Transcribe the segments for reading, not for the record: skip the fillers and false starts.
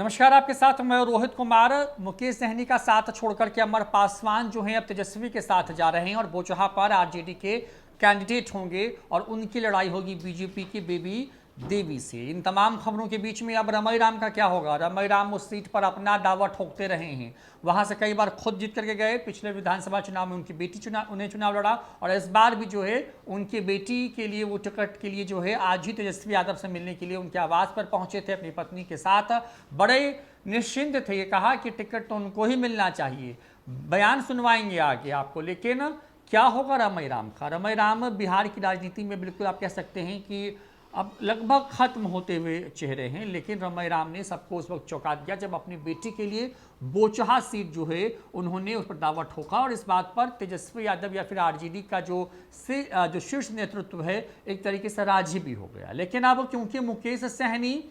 नमस्कार, आपके साथ मैं रोहित कुमार। मुकेश सहनी का साथ छोड़कर के अमर पासवान जो हैं अब तेजस्वी के साथ जा रहे हैं और बोचहा पर आरजेडी के कैंडिडेट होंगे और उनकी लड़ाई होगी बीजेपी की बेबी देवी से। इन तमाम खबरों के बीच में अब रमई राम का क्या होगा? रमई राम उस सीट पर अपना दावा ठोकते रहे हैं, वहां से कई बार खुद जीत करके गए। पिछले विधानसभा चुनाव में उनकी बेटी चुनाव लड़ा और इस बार भी जो है उनकी बेटी के लिए वो टिकट के लिए जो है आज ही तेजस्वी यादव से मिलने के लिए उनके आवास पर पहुंचे थे अपनी पत्नी के साथ। बड़े निश्चिंत थे, ये कहा कि टिकट तो उनको ही मिलना चाहिए। बयान सुनवाएंगे आगे आपको, लेकिन क्या होगा रमई राम का? रमई राम बिहार की राजनीति में बिल्कुल आप कह सकते हैं कि अब लगभग खत्म होते हुए चेहरे हैं, लेकिन रमई राम ने सबको उस वक्त चौंका दिया जब अपनी बेटी के लिए बोचहा सीट जो है उन्होंने उस पर दावा ठोका और इस बात पर तेजस्वी यादव या फिर आरजेडी का जो शीर्ष नेतृत्व है एक तरीके से राजी भी हो गया। लेकिन अब क्योंकि मुकेश सहनी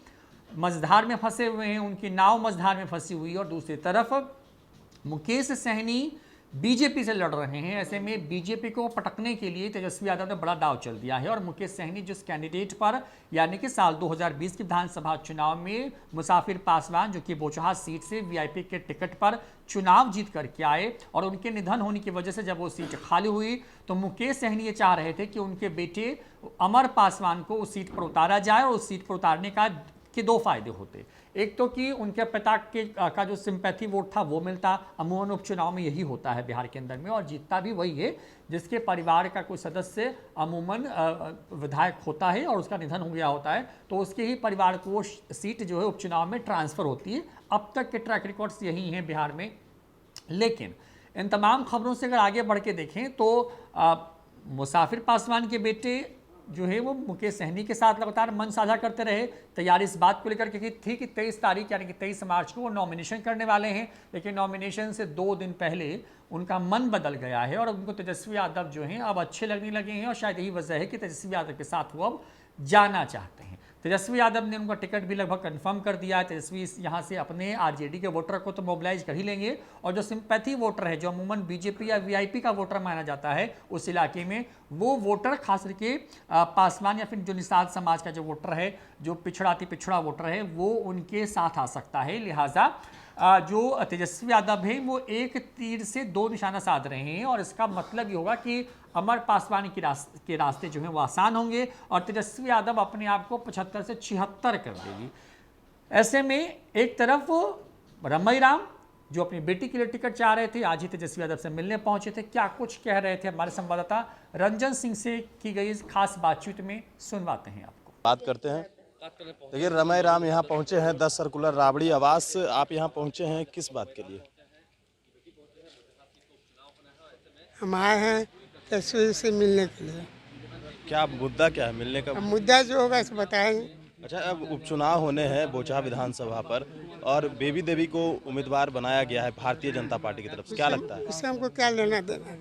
मझधार में फंसे हुए हैं, उनकी नाव मझधार में फंसी हुई और दूसरी तरफ मुकेश सहनी बीजेपी से लड़ रहे हैं, ऐसे में बीजेपी को पटकने के लिए तेजस्वी यादव ने बड़ा दाव चल दिया है और मुकेश सहनी जिस कैंडिडेट पर यानी कि साल 2020 के विधानसभा चुनाव में मुसाफिर पासवान जो कि बोचहा सीट से वीआईपी के टिकट पर चुनाव जीत करके आए और उनके निधन होने की वजह से जब वो सीट खाली हुई तो मुकेश सहनी ये चाह रहे थे कि उनके बेटे अमर पासवान को उस सीट पर उतारा जाए और उस सीट पर उतारने के दो फायदे होते। एक तो कि उनके पिता का जो सिंपैथी वोट था वो मिलता। अमूमन उपचुनाव में यही होता है बिहार के अंदर में, और जीतता भी वही है जिसके परिवार का कोई सदस्य अमूमन विधायक होता है और उसका निधन हो गया होता है तो उसके ही परिवार को वो सीट जो है उपचुनाव में ट्रांसफर होती है। अब तक के ट्रैक रिकॉर्ड्स यही हैं बिहार में। लेकिन इन तमाम खबरों से अगर आगे बढ़ के देखें तो मुसाफिर पासवान के बेटे जो है वो मुकेश सहनी के साथ लगातार मन साझा करते रहे। तैयारी इस बात को लेकर के थी कि 23 तारीख यानी कि 23 मार्च को वो नॉमिनेशन करने वाले हैं, लेकिन नॉमिनेशन से 2 दिन पहले उनका मन बदल गया है और उनको तेजस्वी यादव जो हैं अब अच्छे लगने लगे हैं और शायद यही वजह है कि तेजस्वी यादव के साथ वो अब जाना चाहते हैं। तेजस्वी यादव ने उनका टिकट भी लगभग कंफर्म कर दिया है। तेजस्वी यहाँ से अपने आरजेडी के वोटर को तो मोबिलाइज कर ही लेंगे और जो सिंपैथी वोटर है, जो अमूमन बीजेपी या वीआईपी का वोटर माना जाता है उस इलाके में, वो वोटर खास करके पासवान या फिर जो निषाद समाज का जो वोटर है, जो पिछड़ा वोटर है, वो उनके साथ आ सकता है। लिहाजा जो तेजस्वी यादव है वो एक तीर से 2 निशाना साध रहे हैं और इसका मतलब ये होगा कि अमर पासवान के रास्ते जो हैं वो आसान होंगे और तेजस्वी यादव अपने आप को 75 से 76 कर देगी। ऐसे में एक तरफ रमई राम जो अपनी बेटी के लिए टिकट चाह रहे थे, आज ही तेजस्वी यादव से मिलने पहुंचे थे। क्या कुछ कह रहे थे हमारे संवाददाता रंजन सिंह से की गई इस खास बातचीत में, सुनवाते हैं आपको। बात करते हैं। देखिए, रमई राम यहाँ पहुँचे हैं 10 सर्कुलर राबड़ी आवास। आप यहाँ पहुँचे हैं किस बात के लिए? हम आए हैं तेजस्वी से मिलने के लिए। क्या मुद्दा क्या है मिलने का? अब मुद्दा जो होगा इसे बताएंगे। अच्छा, अब उपचुनाव होने हैं बोचहा विधानसभा पर और बेबी देवी को उम्मीदवार बनाया गया है भारतीय जनता पार्टी की तरफ से, क्या लगता है? इससे हमको क्या लेना देना?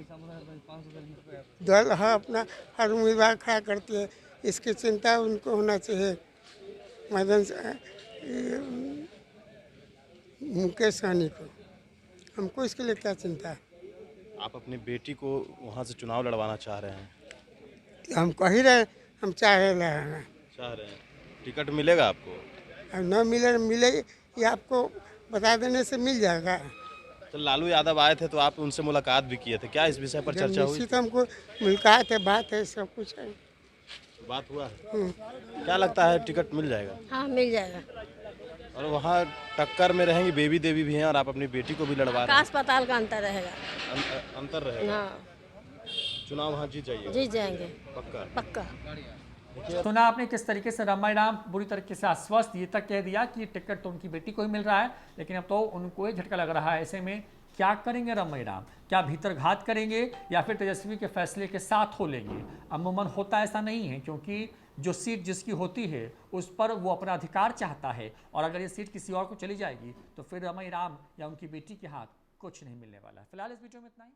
दल है अपना, हर उम्मीदवार खड़ा करती है, इसकी चिंता उनको होना चाहिए। मदन मुकेश सहनी को, हमको इसके लिए क्या चिंता है? आप अपनी बेटी को वहाँ से चुनाव लड़वाना चाह रहे हैं? हम कह ही रहे, हम चाह रहे हैं। टिकट मिलेगा आपको? अब न मिले ये आपको बता देने से मिल जाएगा। तो लालू यादव आए थे तो आप उनसे मुलाकात भी किए थे, क्या इस विषय पर चर्चा हुई? तो हमको मुलाकात है, बात है, सब कुछ है। बात हुआ है? क्या लगता है टिकट मिल जाएगा? हाँ, मिल जाएगा। और वहाँ टक्कर में रहेंगी, बेबी देवी भी हैं और आप अपनी बेटी को भी लड़वा रहे हैं। अस्पताल का अंतर रहेगा। अंतर रहेगा? हाँ, चुनाव वहाँ जीत जाइए? जीत जाएंगे पक्का? पक्का। सुना आपने किस तरीके से रमई राम बुरी तरीके से आश्वस्त ये तक कह दिया कि टिकट तो उनकी बेटी को ही मिल रहा है, लेकिन अब तो उनको ही झटका लग रहा है। ऐसे में क्या करेंगे रमई राम? क्या भीतर घात करेंगे या फिर तेजस्वी के फैसले के साथ हो लेंगे? अमूमन होता ऐसा नहीं है, क्योंकि जो सीट जिसकी होती है उस पर वो अपना अधिकार चाहता है और अगर ये सीट किसी और को चली जाएगी तो फिर रमई राम या उनकी बेटी के हाथ कुछ नहीं मिलने वाला है। फिलहाल इस वीडियो में इतना ही।